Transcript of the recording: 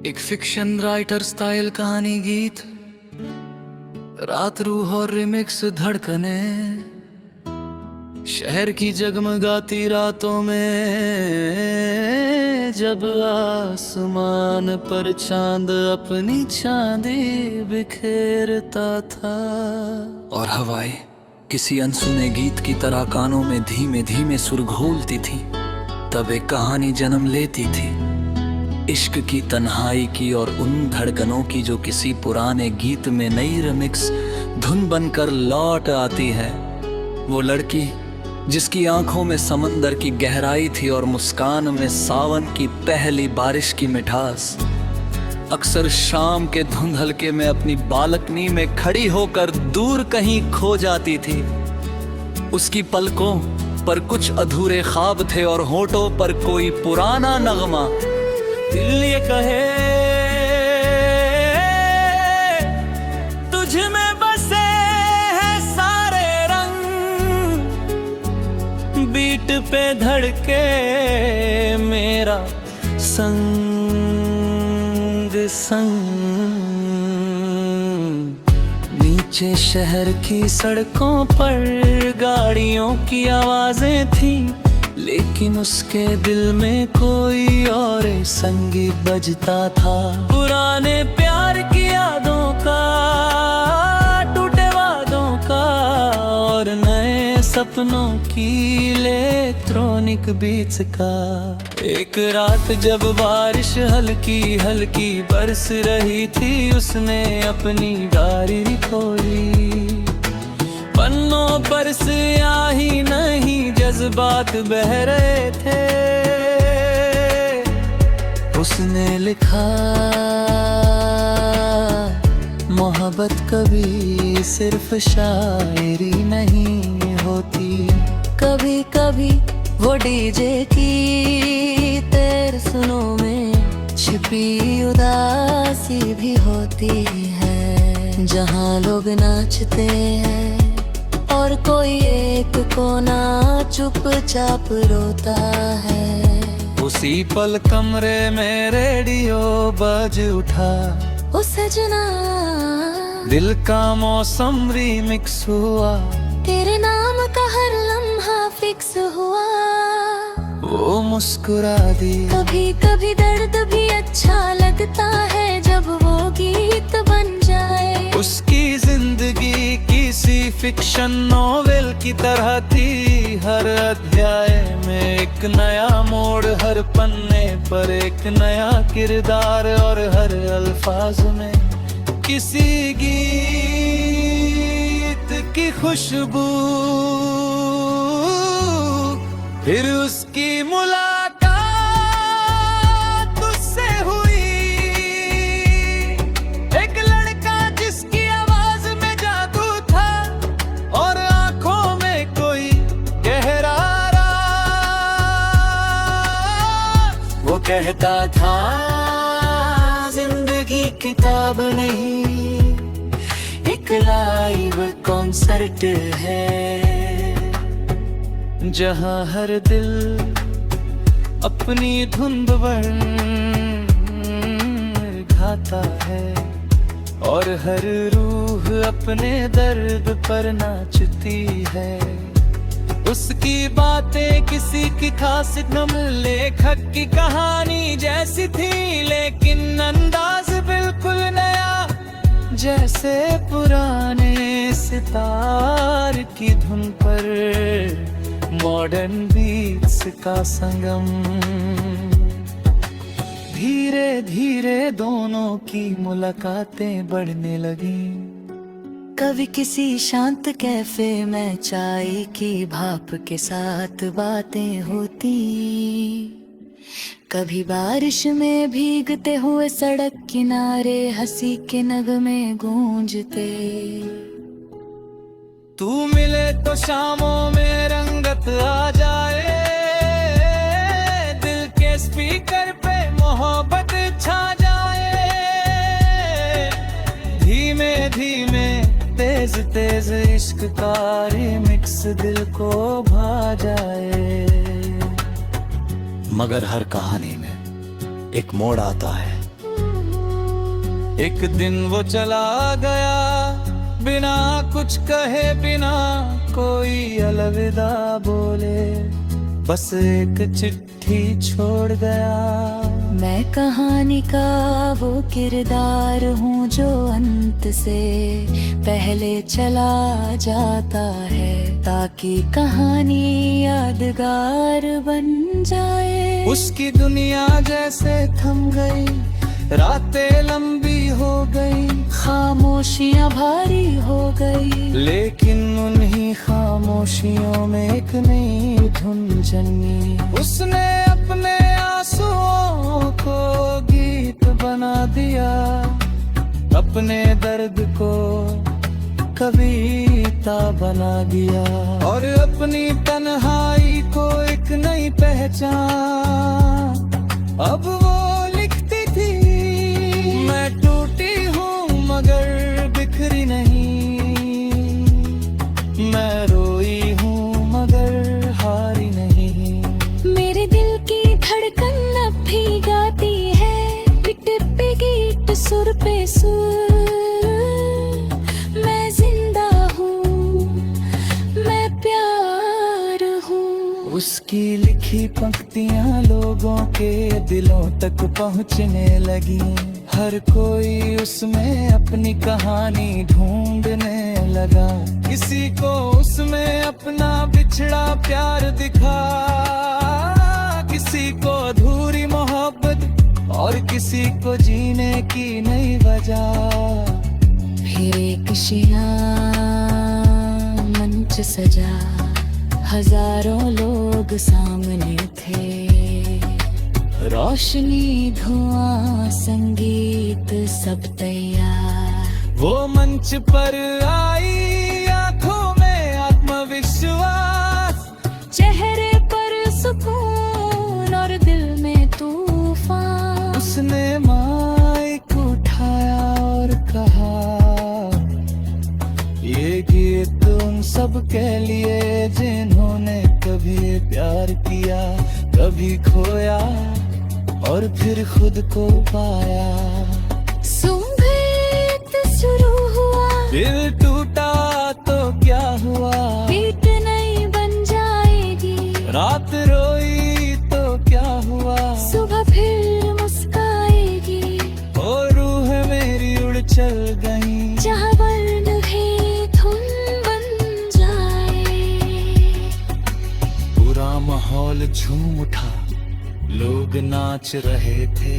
एक fiction writer style कहानी गीत, रात रूह और रिमिक्स धड़कने, शहर की जगमगाती रातों में जब आसमान पर चांद अपनी चांदी बिखेरता था और हवाएं किसी अनसुने गीत की तरह कानों में धीमे धीमे सुर घोलती थी। तब एक कहानी जन्म लेती थी, इश्क की तन्हाई की और उन धड़कनों की जो किसी पुराने गीत में नई रिमिक्स धुन बनकर लौट आती है। वो लड़की जिसकी आंखों में समंदर की गहराई थी और मुस्कान में सावन की पहली बारिश की मिठास, अक्सर शाम के धुंध हल्के में अपनी बालकनी में खड़ी होकर दूर कहीं खो जाती थी। उसकी पलकों पर कुछ अधूरे ख्वाब थे और होठों पर कोई पुराना नगमा। दिल ये कहे तुझ में बसे हैं सारे रंग, बीट पे धड़के मेरा संग संग। नीचे शहर की सड़कों पर गाड़ियों की आवाजें थी, लेकिन उसके दिल में कोई और संगीत बजता था। पुराने प्यार की यादों का, टूटे वादों का और नए सपनों की इलेक्ट्रॉनिक बीट्स का। एक रात जब बारिश हल्की हल्की बरस रही थी, उसने अपनी डायरी खोली। पन्नों पर स्याही नहीं, जज्बात बह रहे थे। उसने लिखा, मोहब्बत कभी सिर्फ शायरी नहीं होती, कभी कभी वो डीजे की तेरे सुनों में छिपी उदासी भी होती है। जहाँ लोग नाचते हैं और कोई एक कोना चुपचाप रोता है, उसी पल कमरे में रेडियो बज उठा। ओ सजना, दिल का मौसम रीमिक्स हुआ, तेरे नाम का हर लम्हा फिक्स हुआ। वो मुस्कुरा दी। कभी कभी दर्द भी अच्छा लगता है जब वो गीत बन जाए। उसकी जिंदगी किसी फिक्शन नॉवेल की तरह थी, हर अध्याय में एक नया मोड़, हर पन्ने पर एक नया किरदार और हर अल्फाज में किसी गीत की खुशबू। फिर उसकी मुलाकात उससे हुई, एक लड़का जिसकी आवाज में जादू था और आंखों में कोई गहरा राज। वो कहता था जिंदगी किताब नहीं, एक लाइव कॉन्सर्ट है, जहाँ हर दिल अपनी धुन पर गाता है और हर रूह अपने दर्द पर नाचती है। उसकी बातें किसी की खास नम लेखक की कहानी जैसी थी, लेकिन अंदाज बिल्कुल नया, जैसे पुराने सितार की धुन पर मॉडर्न बीट्स का संगम। धीरे धीरे दोनों की मुलाकातें बढ़ने लगी। कभी किसी शांत कैफे में चाय की भाप के साथ बातें होती, कभी बारिश में भीगते हुए सड़क किनारे हंसी के नगमे गूंजते। तू मिले तो शामों में रंगत आ जाए, दिल के स्पीकर पे मोहब्बत छा जाए। धीमे धीमे तेज तेज इश्क का रिमिक्स दिल को भा जाए। मगर हर कहानी में एक मोड़ आता है एक दिन वो चला गया बिना कुछ कहे, बिना कोई अलविदा बोले, बस एक चिट्ठी छोड़ गया। मैं कहानी का वो किरदार हूँ जो अंत से पहले चला जाता है, ताकि कहानी यादगार बन जाए। उसकी दुनिया जैसे थम गई, रातें लंबी हो गई, खामोशियाँ भारी हो गई, लेकिन उन्हीं खामोशियों में एक नई धुन जन्मी। उसने अपने आंसुओं को गीत बना दिया, अपने दर्द को कविता बना दिया, और अपनी तन्हाई को एक नई पहचान। अब वो लिखती थी, मैं टूटी हूँ मगर बिखरी नहीं, मैं रोई हूँ मगर हारी नहीं। मेरे दिल की धड़कन अब भी गाती है, पिट पे गीत सुर पे सुर। मैं जिंदा हूँ, मैं प्यार हूँ। उसकी लिखी पंक्तियाँ लोगों के दिलों तक पहुँचने लगी, हर कोई उसमें अपनी कहानी ढूंढने लगा। किसी को उसमें अपना बिछड़ा प्यार दिखा, किसी को अधूरी मोहब्बत, और किसी को जीने की नई वजह। फिर एक शिया मंच सजा, हजारों लोग सामने थे, रोशनी धुआं संगीत सब तैयार। वो मंच पर आई, आंखों में आत्मविश्वास, चेहरे पर सुकून और दिल में तूफान। उसने माइक उठाया और कहा, ये गीत उन सब के लिए जिन्होंने कभी प्यार किया, कभी खोया और फिर खुद को पाया। संगीत शुरू हुआ, दिल टूटा तो क्या हुआ, बीट नहीं बन जाएगी, रात रोई तो क्या हुआ, सुबह फिर मुस्काएगी, और रूह मेरी उड़ चल गई, जहाँ वर्ण भी धुन बन जाए। पूरा माहौल झूम उठा, लोग नाच रहे थे,